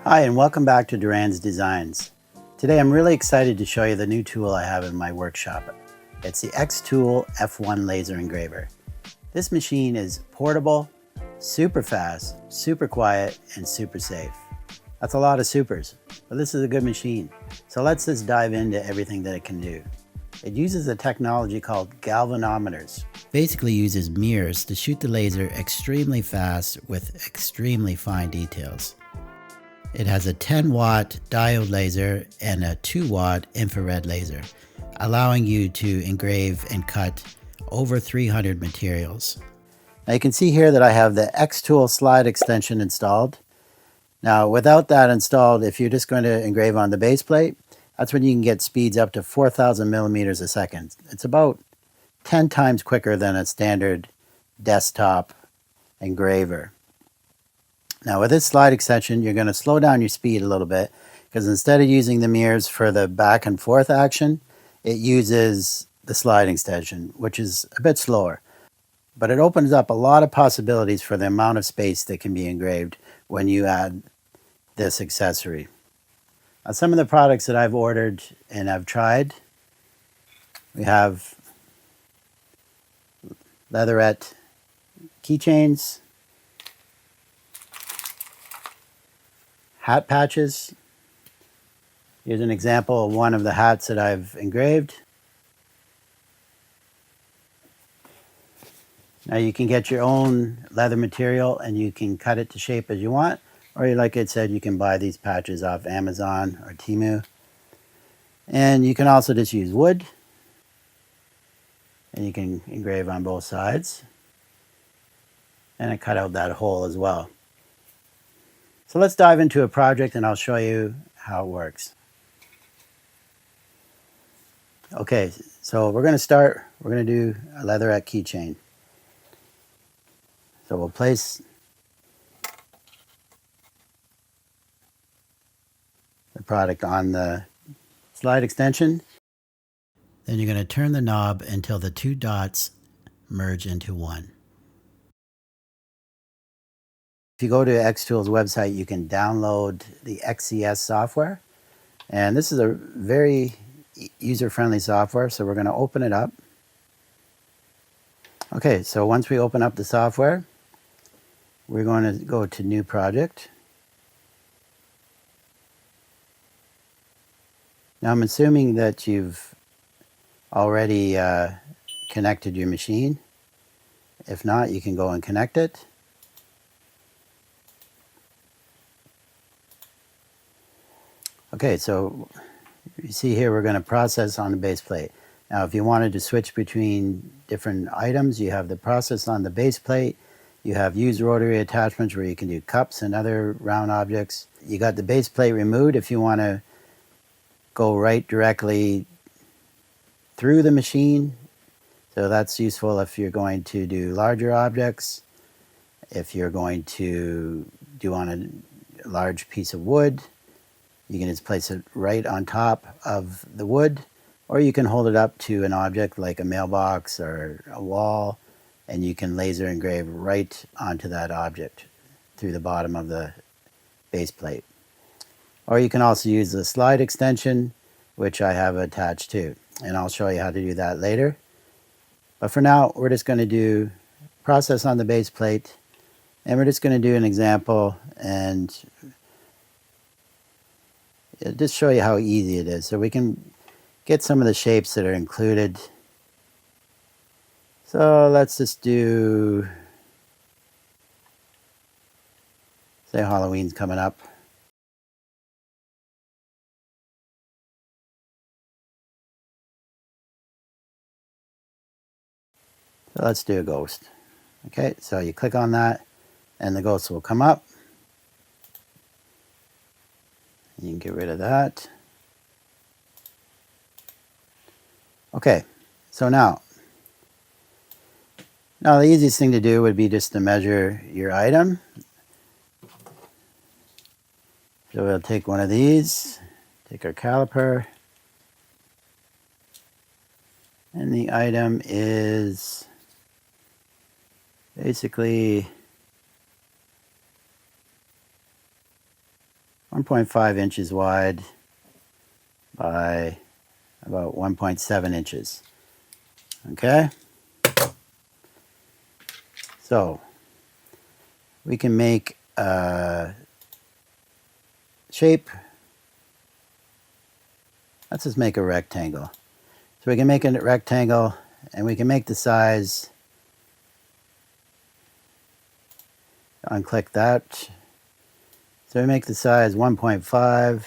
Hi, and welcome back to Duran's Designs. Today I'm really excited to show you the new tool I have in my workshop. It's the xTool F1 laser engraver. This machine is portable, super fast, super quiet, and super safe. That's a lot of supers, but this is a good machine. So let's just dive into everything that it can do. It uses a technology called galvanometers. Basically uses mirrors to shoot the laser extremely fast with extremely fine details. It has a 10-watt diode laser and a 2-watt infrared laser, allowing you to engrave and cut over 300 materials. Now you can see here that I have the xTool Slide Extension installed. Now without that installed, if you're just going to engrave on the base plate, that's when you can get speeds up to 4,000 millimeters a second. It's about 10 times quicker than a standard desktop engraver. Now with this slide extension, you're going to slow down your speed a little bit because instead of using the mirrors for the back and forth action, it uses the slide extension, which is a bit slower. But it opens up a lot of possibilities for the amount of space that can be engraved when you add this accessory. Now, some of the products that I've ordered and I've tried, we have Leatherette keychains, hat patches. Here's an example of one of the hats that I've engraved. Now you can get your own leather material and you can cut it to shape as you want, or like I said, you can buy these patches off Amazon or Temu. And you can also just use wood and you can engrave on both sides. And I cut out that hole as well. So let's dive into a project and I'll show you how it works. Okay, so we're going to do a Leatherette keychain. So we'll place the product on the slide extension. Then you're going to turn the knob until the two dots merge into one. If you go to xTool's website, you can download the XCS software. And this is a very user-friendly software, so we're going to open it up. Okay, so once we open up the software, we're going to go to New Project. Now I'm assuming that you've already connected your machine. If not, you can go and connect it. Okay, so you see here we're going to process on the base plate. Now if you wanted to switch between different items, you have the process on the base plate. You have use rotary attachments where you can do cups and other round objects. You got the base plate removed if you want to go right directly through the machine. So that's useful if you're going to do larger objects, if you're going to do on a large piece of wood. You can just place it right on top of the wood, or you can hold it up to an object like a mailbox or a wall, and you can laser engrave right onto that object through the bottom of the base plate. Or you can also use the slide extension, which I have attached to, and I'll show you how to do that later. But for now, we're just going to do process on the base plate, and we're just going to do an example and just show you how easy it is. So we can get some of the shapes that are included. So let's just do, say Halloween's coming up. So let's do a ghost. Okay, so you click on that and the ghost will come up. You can get rid of that. Okay, so now the easiest thing to do would be just to measure your item. So we'll take one of these, take our caliper, and the item is basically 1.5 inches wide by about 1.7 inches. Okay? So we can make a shape. Let's just make a rectangle. So we can make a rectangle, and we can make the size, unclick that. So we make the size 1.5.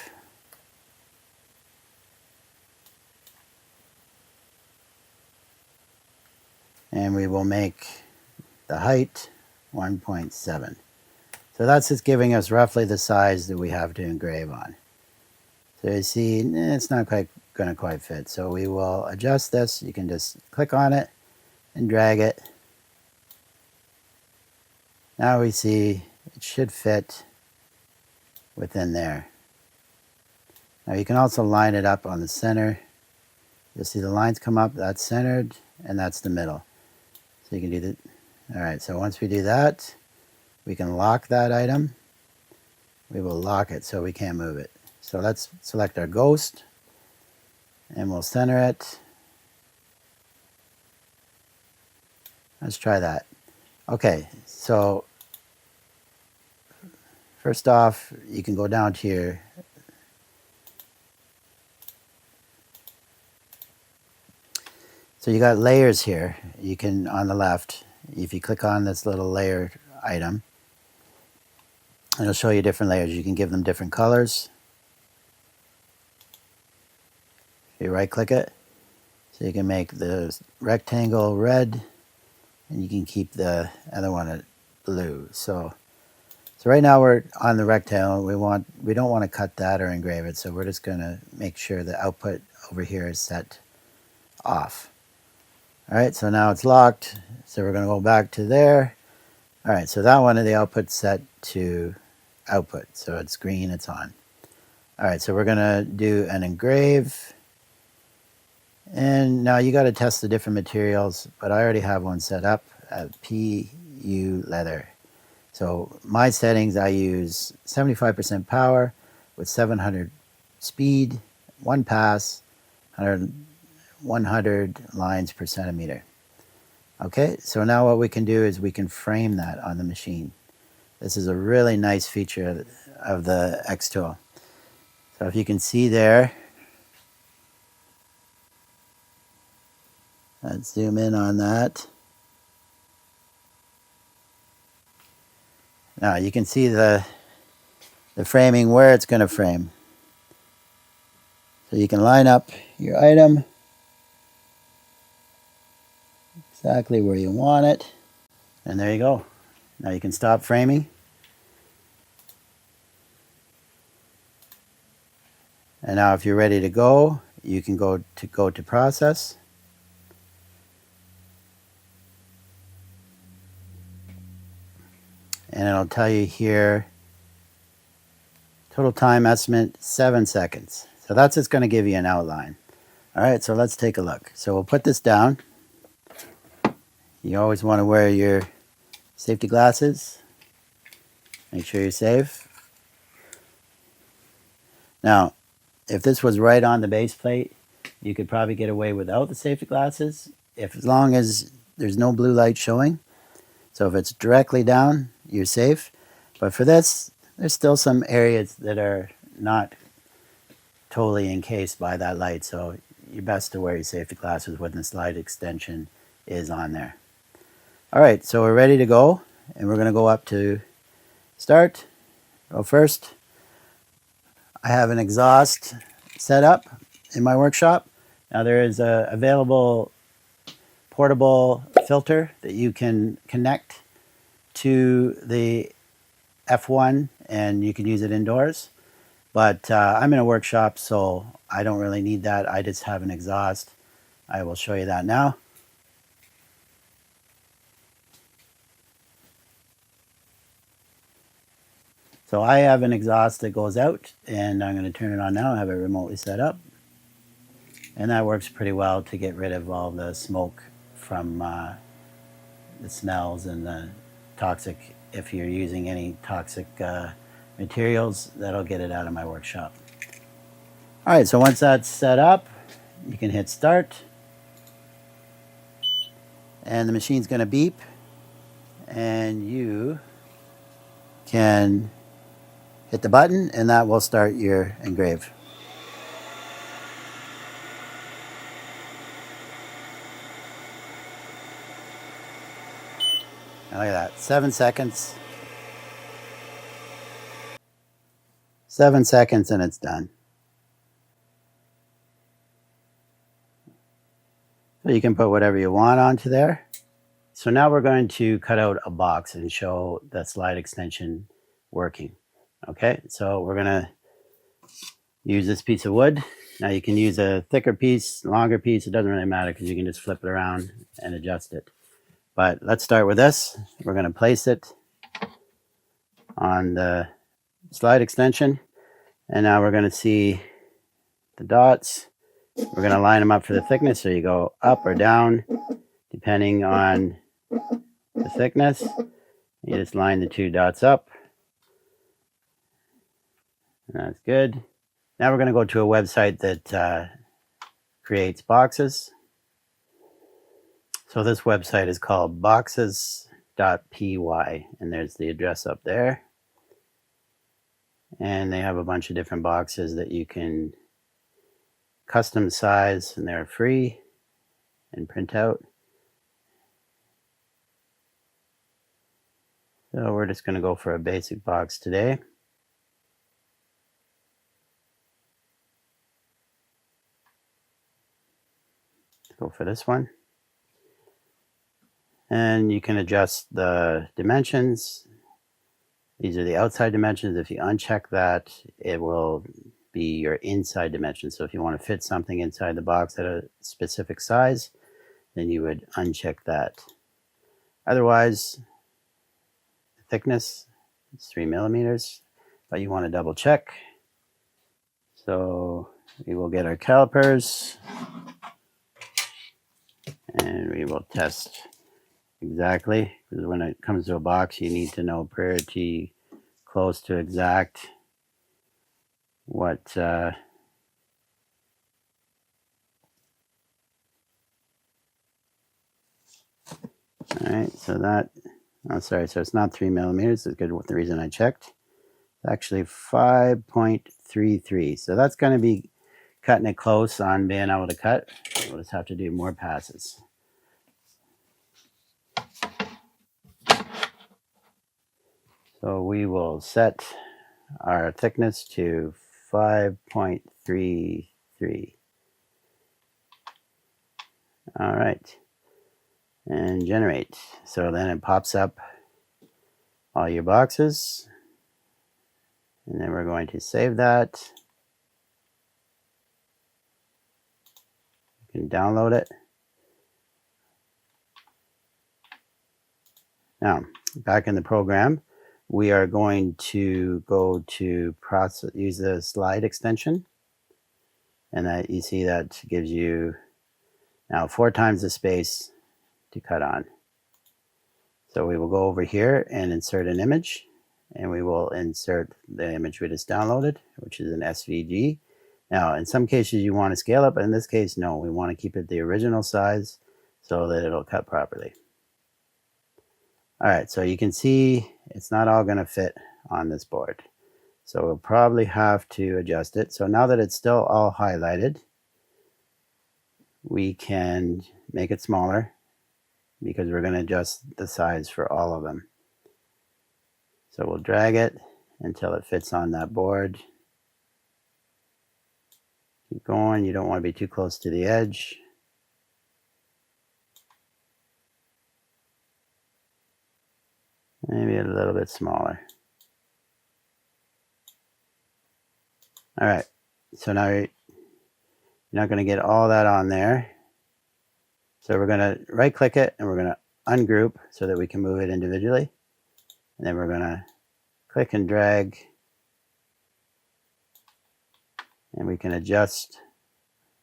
And we will make the height 1.7. So that's just giving us roughly the size that we have to engrave on. So you see, it's not quite going to quite fit. So we will adjust this. You can just click on it and drag it. Now we see it should fit within there. Now you can also line it up on the center. You'll see the lines come up, that's centered, and that's the middle. So you can do that. All right, so once we do that, we can lock that item. We will lock it so we can't move it. So let's select our ghost, and we'll center it. Let's try that. Okay, so first off, you can go down to your so you got layers here. You can, on the left, if you click on this little layer item, it'll show you different layers. You can give them different colors. You right click it, so you can make the rectangle red, and you can keep the other one at blue. So right now we're on the rectangle. We don't want to cut that or engrave it, so we're just going to make sure the output over here is set off. All right, so now it's locked. So we're going to go back to there. All right, so that one, the output's set to output. So it's green, it's on. All right, so we're going to do an engrave. And now you got to test the different materials, but I already have one set up at PU leather. So my settings, I use 75% power with 700 speed, 1 pass, 100 lines per centimeter. Okay, so now what we can do is we can frame that on the machine. This is a really nice feature of the xTool. So if you can see there, let's zoom in on that. Now you can see the framing where it's going to frame. So you can line up your item exactly where you want it. And there you go. Now you can stop framing. And now if you're ready to go, you can go to process. And it'll tell you here, total time estimate, 7 seconds. So that's just going to give you an outline. All right, so let's take a look. So we'll put this down. You always want to wear your safety glasses. Make sure you're safe. Now, if this was right on the base plate, you could probably get away without the safety glasses, as long as there's no blue light showing. So if it's directly down, you're safe. But for this, there's still some areas that are not totally encased by that light. So you're best to wear your safety glasses when the slide extension is on there. All right, so we're ready to go. And we're going to go up to start. Well, first, I have an exhaust set up in my workshop. Now there is a available portable filter that you can connect to the F1, and you can use it indoors. But I'm in a workshop, so I don't really need that. I just have an exhaust. I will show you that now. So I have an exhaust that goes out, and I'm going to turn it on now. I have it remotely set up. And that works pretty well to get rid of all the smoke from the smells and the toxic, if you're using any toxic materials that'll get it out of my workshop. All right, so once that's set up, you can hit start and the machine's going to beep and you can hit the button and that will start your engrave. Now look at that, 7 seconds. 7 seconds and it's done. So you can put whatever you want onto there. So now we're going to cut out a box and show the slide extension working. Okay, so we're going to use this piece of wood. Now you can use a thicker piece, longer piece, it doesn't really matter because you can just flip it around and adjust it. But let's start with this. We're going to place it on the slide extension. And now we're going to see the dots. We're going to line them up for the thickness. So you go up or down, depending on the thickness. You just line the 2 dots up. And that's good. Now we're going to go to a website that creates boxes. So this website is called boxes.py, and there's the address up there. And they have a bunch of different boxes that you can custom size, and they're free and print out. So we're just going to go for a basic box today. Let's go for this one. And you can adjust the dimensions. These are the outside dimensions. If you uncheck that, it will be your inside dimensions. So if you want to fit something inside the box at a specific size, then you would uncheck that. Otherwise, the thickness is 3 millimeters, but you want to double check. So we will get our calipers and we will test exactly, because when it comes to a box, you need to know pretty close to exact what all right, so that, oh sorry, so it's not 3 millimeters. That's good with the reason I checked. It's actually 5.33. So that's going to be cutting it close on being able to cut. We'll just have to do more passes. So we will set our thickness to 5.33. All right, and generate. So then it pops up all your boxes, and then we're going to save that. You can download it. Now, back in the program, we are going to go to process, use the slide extension, and that you see that gives you now 4 times the space to cut on. So we will go over here and insert an image, and we will insert the image we just downloaded, which is an SVG. Now, in some cases you want to scale up, but in this case, no, we want to keep it the original size so that it'll cut properly. All right, so you can see it's not all going to fit on this board. So we'll probably have to adjust it. So now that it's still all highlighted, we can make it smaller because we're going to adjust the size for all of them. So we'll drag it until it fits on that board. Keep going. You don't want to be too close to the edge. Maybe a little bit smaller. All right, so now you're not going to get all that on there. So we're going to right click it and we're going to ungroup so that we can move it individually. And then we're going to click and drag, and we can adjust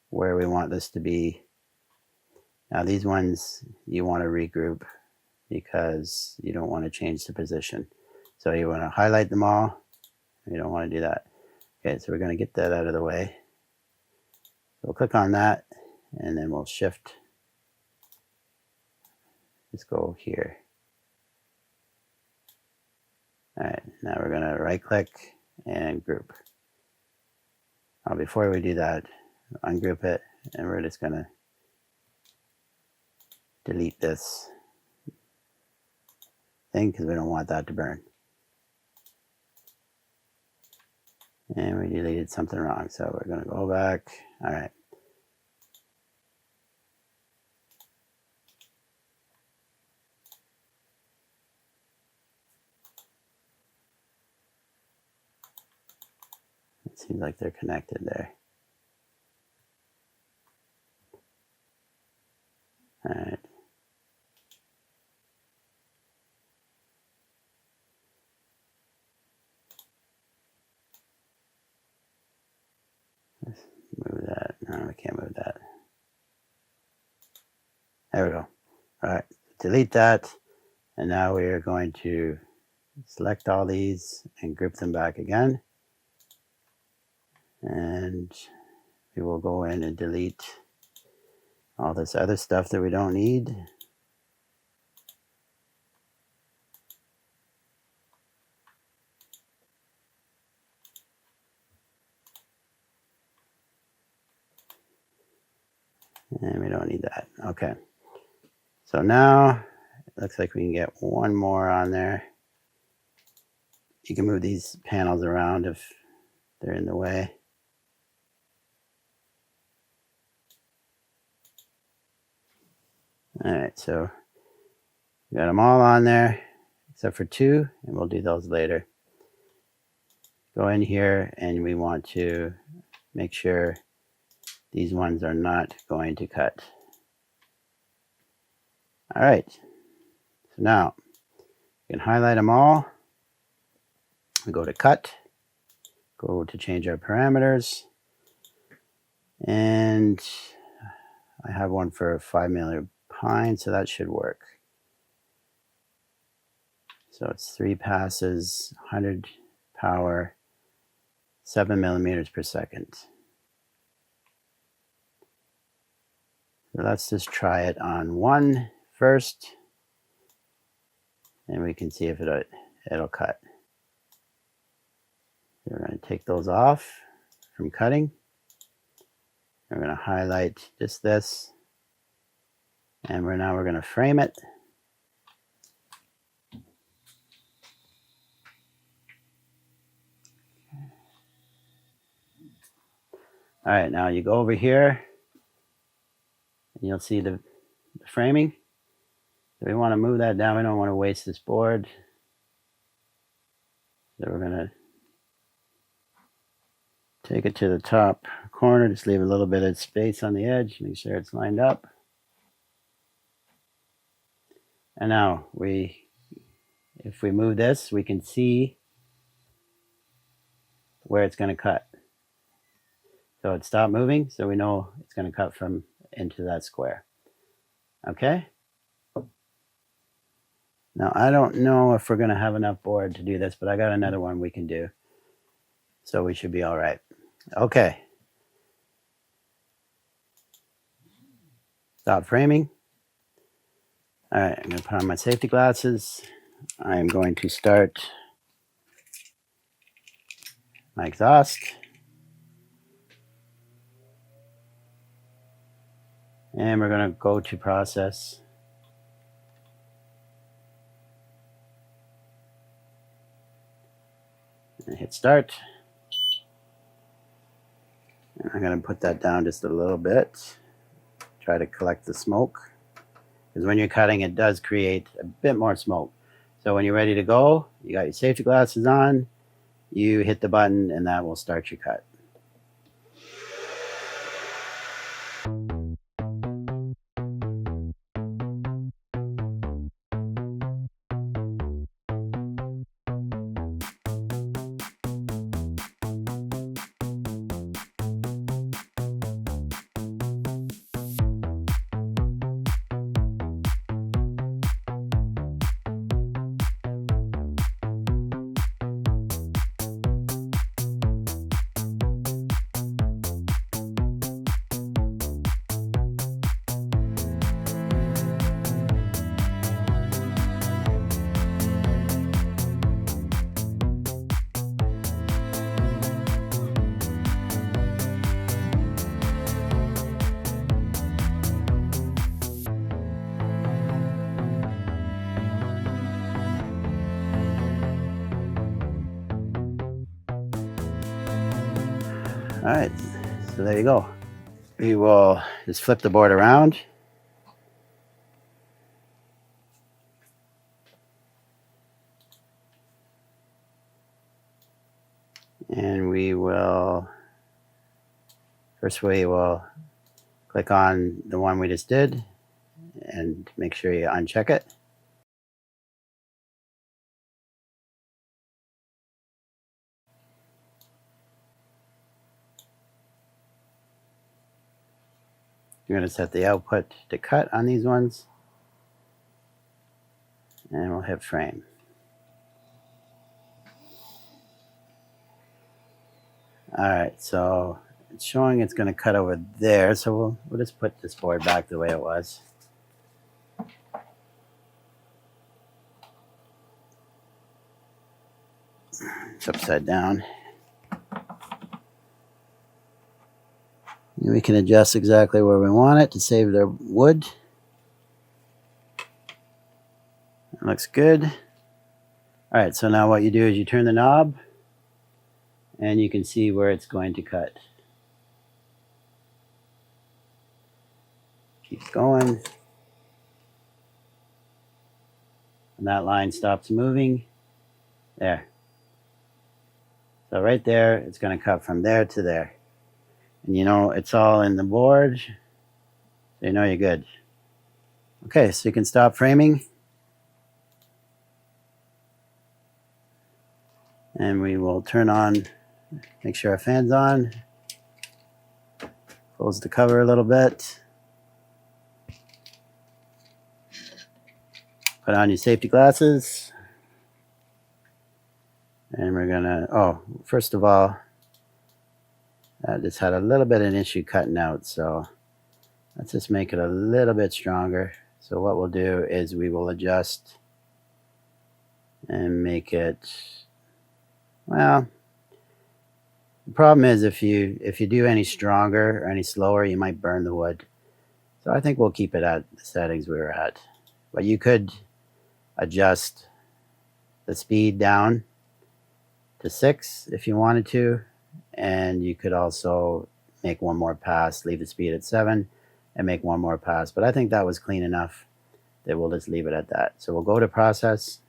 where we want this to be. Now these ones you want to regroup because you don't want to change the position. So you want to highlight them all You don't want to do that. Okay, so we're going to get that out of the way. We'll click on that, and then we'll shift. Just go here. All right, now we're going to right click and group. Now before we do that, ungroup it, and we're just going to delete this thing because we don't want that to burn. And we deleted something wrong, so we're going to go back. All right. It seems like they're connected there. All right. Let's move that. No, we can't move that. There we go. All right, delete that. And now we are going to select all these and group them back again. And we will go in and delete all this other stuff that we don't need. And we don't need that. Okay. So now it looks like we can get one more on there. You can move these panels around if they're in the way. All right, so we got them all on there except for two, and we'll do those later. Go in here and we want to make sure these ones are not going to cut. All right, so now you can highlight them all. We go to cut, go to change our parameters, and I have one for 5mm pine, so that should work. So it's 3 passes, 100 power, 7mm per second. So let's just try it on one first, and we can see if it'll cut. So we're going to take those off from cutting. We're going to highlight just this, and now we're going to frame it. All right, now you go over here, and you'll see the framing. So we want to move that down. We don't want to waste this board. So we're going to take it to the top corner, just leave a little bit of space on the edge, make sure it's lined up. And now if we move this, we can see where it's going to cut. So it stopped moving, so we know it's going to cut from into that square. Okay? Now I don't know if we're going to have enough board to do this, but I got another one we can do. So we should be all right. Okay. Stop framing. All right, I'm going to put on my safety glasses. I'm going to start my exhaust. And we're going to go to process. And hit start. And I'm going to put that down just a little bit. Try to collect the smoke. Because when you're cutting, it does create a bit more smoke. So when you're ready to go, you got your safety glasses on, you hit the button, and that will start your cut. Alright, so there you go. We will just flip the board around. And we will, first we will click on the one we just did and make sure you uncheck it. You're going to set the output to cut on these ones, and we'll hit frame. Alright, so it's showing it's going to cut over there, so we'll just put this board back the way it was. It's upside down. And we can adjust exactly where we want it to save the wood. That looks good. Alright, so now what you do is you turn the knob and you can see where it's going to cut. Keeps going. And that line stops moving. There. So right there, it's going to cut from there to there. And you know, it's all in the board, so you know you're good. Okay, so you can stop framing. And we will turn on, make sure our fan's on. Close the cover a little bit. Put on your safety glasses. And we're gonna, oh, first of all, I just had a little bit of an issue cutting out, so let's just make it a little bit stronger. So what we'll do is we will adjust and make it, well, the problem is if you do any stronger or any slower, you might burn the wood. So I think we'll keep it at the settings we were at. But you could adjust the speed down to 6 if you wanted to, and you could also make one more pass, leave the speed at 7 and make one more pass. But I think that was clean enough that we'll just leave it at that. So we'll go to process.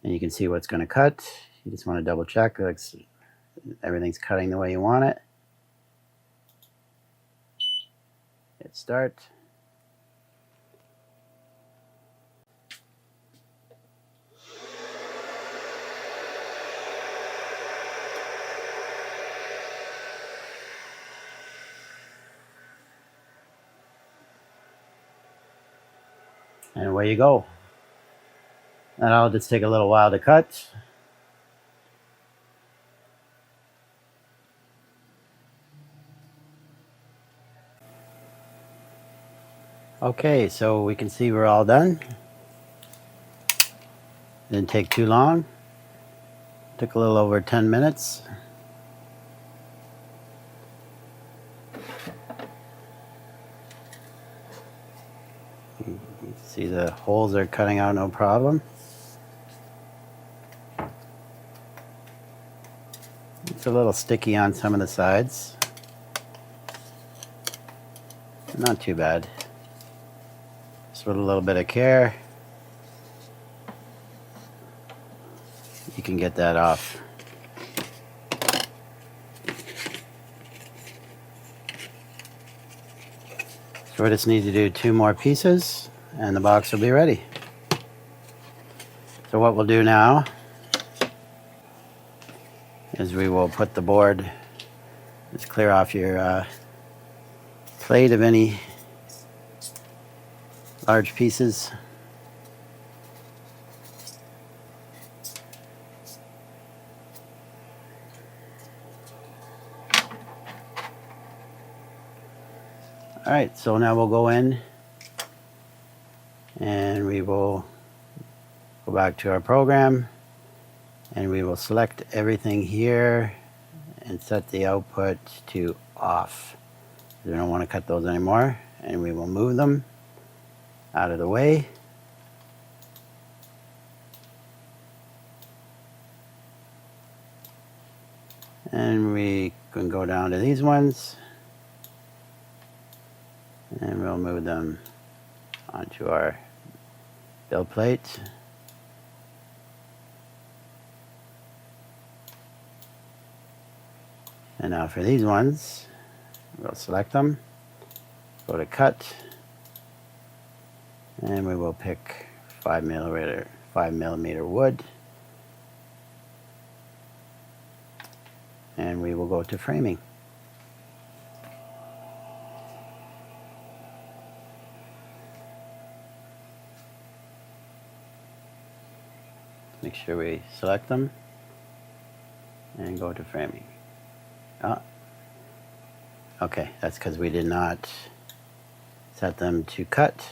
And you can see what's going to cut. You just want to double check like everything's cutting the way you want it. Hit start. And away you go. And I'll just take a little while to cut. Okay, so we can see we're all done. Didn't take too long. Took a little over 10 minutes. You can see the holes are cutting out no problem. It's a little sticky on some of the sides. Not too bad. Just with a little bit of care, you can get that off. So we just need to do 2 more pieces and the box will be ready. So what we'll do now is we will put the board, just clear off your plate of any large pieces. Alright, so now we'll go in and we will go back to our program and we will select everything here and set the output to off. We don't want to cut those anymore, and we will move them out of the way. And we can go down to these ones and we'll move them onto our build plate. And now for these ones, we'll select them, go to cut, and we will pick 5mm wood, and we will go to framing. Make sure we select them and go to framing. Oh, okay, that's because we did not set them to cut.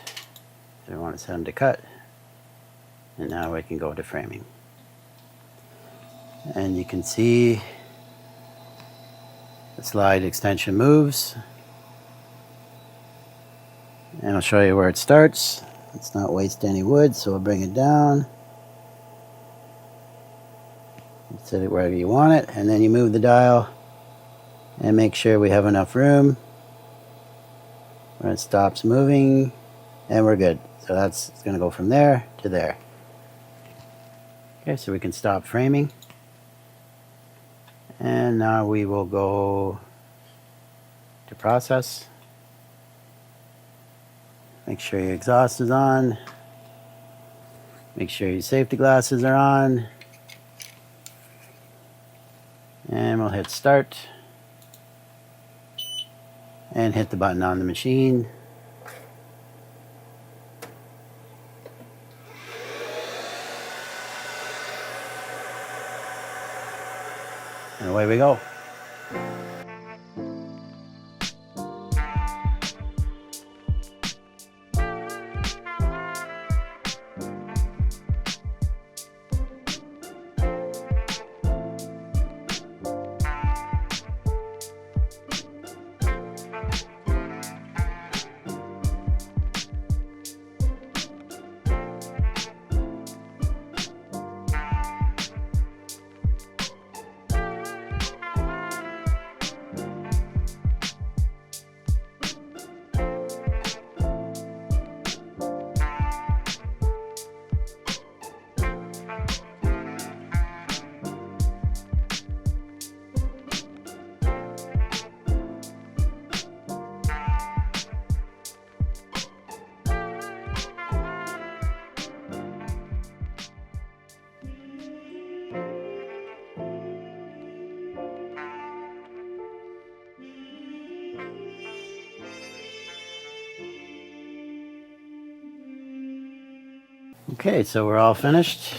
So we want to set them to cut. And now we can go to framing. And you can see the slide extension moves. And I'll show you where it starts. Let's not waste any wood, so we'll bring it down. Set it wherever you want it, and then you move the dial and make sure we have enough room when it stops moving, and we're good. So that's going to go from there to there. Okay, so we can stop framing, and now we will go to process. Make sure your exhaust is on, make sure your safety glasses are on, and we'll hit start and hit the button on the machine. And away we go. Okay, so we're all finished.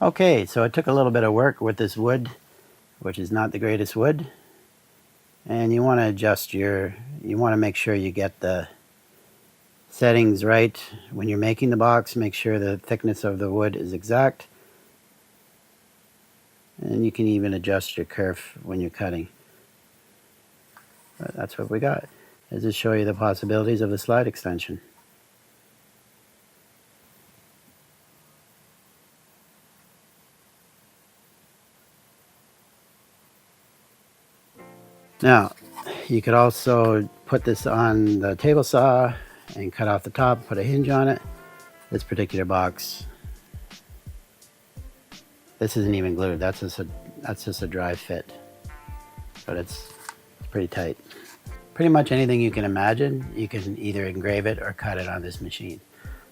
Okay, so it took a little bit of work with this wood, which is not the greatest wood. And you want to adjust you want to make sure you get the settings right when you're making the box. Make sure the thickness of the wood is exact. And you can even adjust your kerf when you're cutting. But that's what we got. I'll just show you the possibilities of the slide extension. Now, you could also put this on the table saw and cut off the top, put a hinge on it. This particular box, this isn't even glued. That's just a dry fit, but it's pretty tight. Pretty much anything you can imagine, you can either engrave it or cut it on this machine.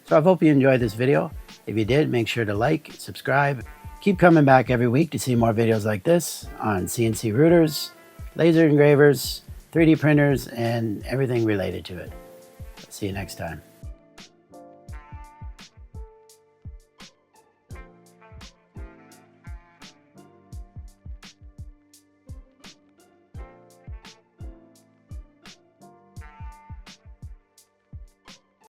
So I hope you enjoyed this video. If you did, make sure to like, subscribe. Keep coming back every week to see more videos like this on CNC routers, laser engravers, 3D printers, and everything related to it. See you next time.